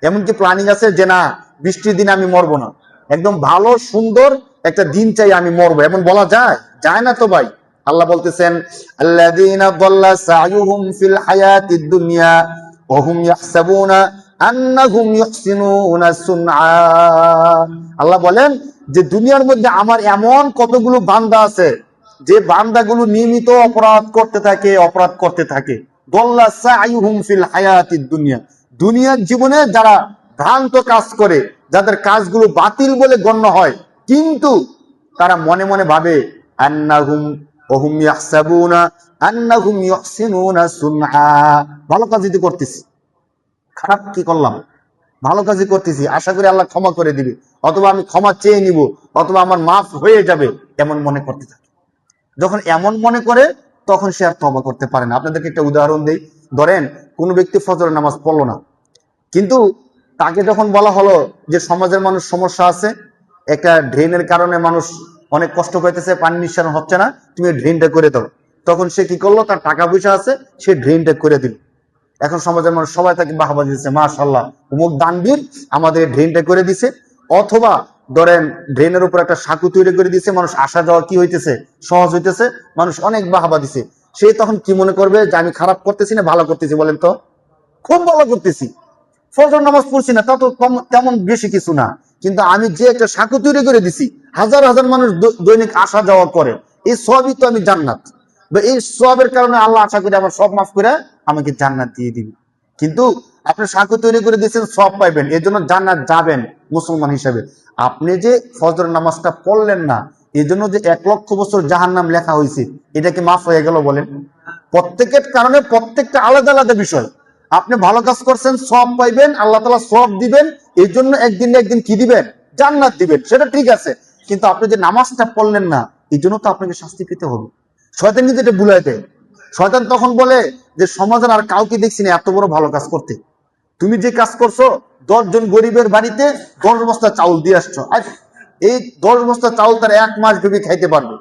এমনকি প্ল্যানিং আছে যে না বৃষ্টির দিনে আমি মরবো না, একদম ভালো সুন্দর একটা দিন চাই আমি মরবো, এমন বলা যায়? যায় না তো ভাই। আল্লাহ বলতেছেন আল্লাযীনা দাল্লা সায়ুহুম ফিল হায়াতিদ দুনিয়া ওয়া হুম ইয়াহসাবুনা আন্নাহুম ইউহসিনুনা সুনআ। আল্লাহ বলেন যে দুনিয়ার মধ্যে আমার এমন কতগুলো বান্দা আছে যে বান্দাগুলো নিয়মিত অপরাধ করতে থাকে। দাল্লা সায়ুহুম ফিল হায়াতিদ দুনিয়া, দুনিয়ার জীবনে যারা ভ্রান্ত কাজ করে, যাদের কাজগুলো বাতিল বলে গণ্য হয়, কিন্তু তারা মনে মনে ভাবে আন্নাহুম ওহুম ইয়াহসাবুনা আন্নাহুম ইউহসিনুনা সুনআ, ভালো কাজই তো করতেছি, খারাপ কি করলাম? ভালো কাজই করতেছি, আশা করি আল্লাহ ক্ষমা করে দিবে, অথবা আমি ক্ষমা চেয়ে নিব, অথবা আমার মাফ হয়ে যাবে, এমন মনে করতে থাকে। যখন এমন মনে করে তখন সে আর তওবা করতে পারে না। আপনাদেরকে একটা উদাহরণ দেই। ধরেন কোনো ব্যক্তি ফজরের নামাজ পড়লো না, কিন্তু তাকে যখন বলা হলো যে সমাজের মানুষ সমস্যা আছে, একটা ড্রেনের কারণে মানুষ অনেক কষ্ট পাইতেছে, পানি নিঃসরণ হচ্ছে না, তুমি ড্রেনটা করে দাও, তখন সে কি করলো? তার টাকা পয়সা আছে, সে ড্রেনটা করে দিল। এখন সমাজের মানুষ সবাই তাকে বাহবা দিচ্ছে, মাশাআল্লাহ অমুক দানবীর আমাদের ড্রেনটা করে দিছে। অথবা ধরেন ড্রেনের উপর একটা সাঁকো তৈরি করে দিছে, মানুষ আসা যাওয়া কি হইতেছে? সহজ হইতেছে, মানুষ অনেক বাহবা দিছে। সে তখন কি মনে করবে যে আমি খারাপ করতেছি না ভালো করতেছি? বলেন তো, খুব ভালো করতেছি, ফজর নামাজ পড়ছি না তা তো তেমন বেশি কিছু না, কিন্তু আমি যে একটা সাঁকো তৈরি করে দিছি, হাজার হাজার মানুষ দৈনিক আসা যাওয়া করে, এই সবই তো আমি জান্নাত, বা এই সবের কারণে আল্লাহ আশা করি আমার সব মাফ করে আমাকে জান্নাত দিয়ে দিবে। কিন্তু আপনি সাঁকো তৈরি করে দিয়েছেন, সব পাইবেন, এর জন্য জান্নাত যাবেন মুসলমান হিসেবে। আপনি যে ফজর নামাজটা পড়লেন না, এই জন্য যে 1,00,000 বছর জাহান্নাম লেখা হয়েছে, এটা কি মাফ হয়ে গেল? বলেন। প্রত্যেকের কারণে প্রত্যেকটা আলাদা আলাদা বিষয়। আপনি ভালো কাজ করছেন, সব পাইবেন, আল্লাহ তাআলা সব দিবেন, এই জন্য একদিন না একদিন কি দিবেন? জান্নাত দিবেন, সেটা ঠিক আছে। কিন্তু আপনি যে নামাজটা পড়লেন না, এই জন্য তো আপনাকে শাস্তি পেতে হবে। শয়তান কিন্তু এটা বুলাই দেয়। শয়তান তখন বলে যে সমাজের আর কাউকে দেখছি না এত বড় ভালো কাজ করতে, তুমি যে কাজ করছো 10 জন গরিবের বাড়িতে 10 বস্তা চাউল দিয়ে আসছো, আর এই 10 বস্তা চাউল তার 1 মাস ভেবে খাইতে পারবে।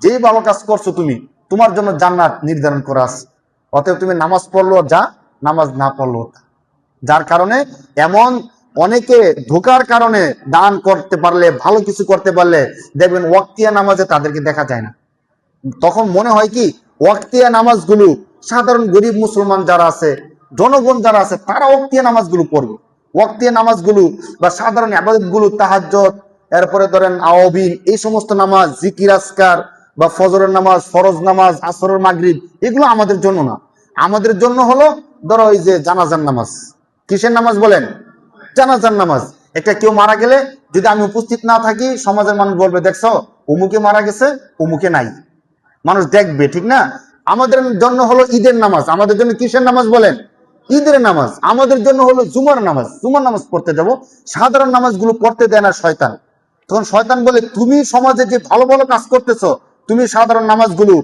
যেই ভালো কাজ করছো তুমি, তোমার জন্য জান্নাত নির্ধারণ করা আছে। অতএব তুমি নামাজ পড়লো যা, নামাজ না পড়লো তা। যার কারণে এমন অনেকে ধোকার কারণে দান করতে পারলে, ভালো কিছু করতে পারলে দেখবেন ওয়াক্তিয়া নামাজে তাদেরকে দেখা যায় না। তখন মনে হয় কি ওয়াক্তিয়া নামাজগুলো সাধারণ গরিব মুসলমান যারা আছে, জনগণ যারা আছে, তারা ওয়াক্তিয়া নামাজগুলো পড়বে। ওয়াক্তিয়া নামাজগুলো বা সাধারণ ইবাদতগুলো, তাহাজ্জুদ, এরপরে ধরেন আওয়াবিন, এই সমস্ত নামাজ, জিকির আজকার বা ফজরের নামাজ, ফরজ নামাজ, আসরের মাগরিব, এগুলো আমাদের জন্য না। আমাদের জন্য হলো ধরো ওই যে জানাজার নামাজ। কিসের নামাজ বলেন? জানাজার নামাজ। একটা কেউ মারা গেলে যদি আমি উপস্থিত না থাকি, সমাজের মানুষ বলবে দেখছো অমুকে মারা গেছে, অমুকে নাই, মানুষ দেখবে, ঠিক না? আমাদের জন্য হলো ঈদের নামাজ। আমাদের জন্য কিসের নামাজ বলেন? ঈদের নামাজ। আমাদের জন্য হলো জুমার নামাজ। জুমার নামাজ পড়তে যাব, সাধারণ নামাজগুলো পড়তে দেয় না শয়তান। তখন শয়তান বলে তুমি সমাজে যে ভালো ভালো কাজ করতেছো, তুমি সাধারণ নামাজগুলো,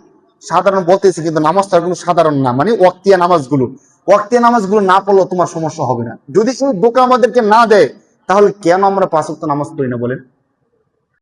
সাধারণ বলতেছি কিন্তু নামাজটা কোনো সাধারণ না, মানে ওয়াক্তিয়া নামাজগুলো, ওয়াক্তিয়া নামাজগুলো না পড়লেও তোমার সমস্যা হবে না। যদি এই বোকা আমাদেরকে না দেয়, তাহলে কেন আমরা 5 ওয়াক্ত নামাজ পড়ি না বলেন?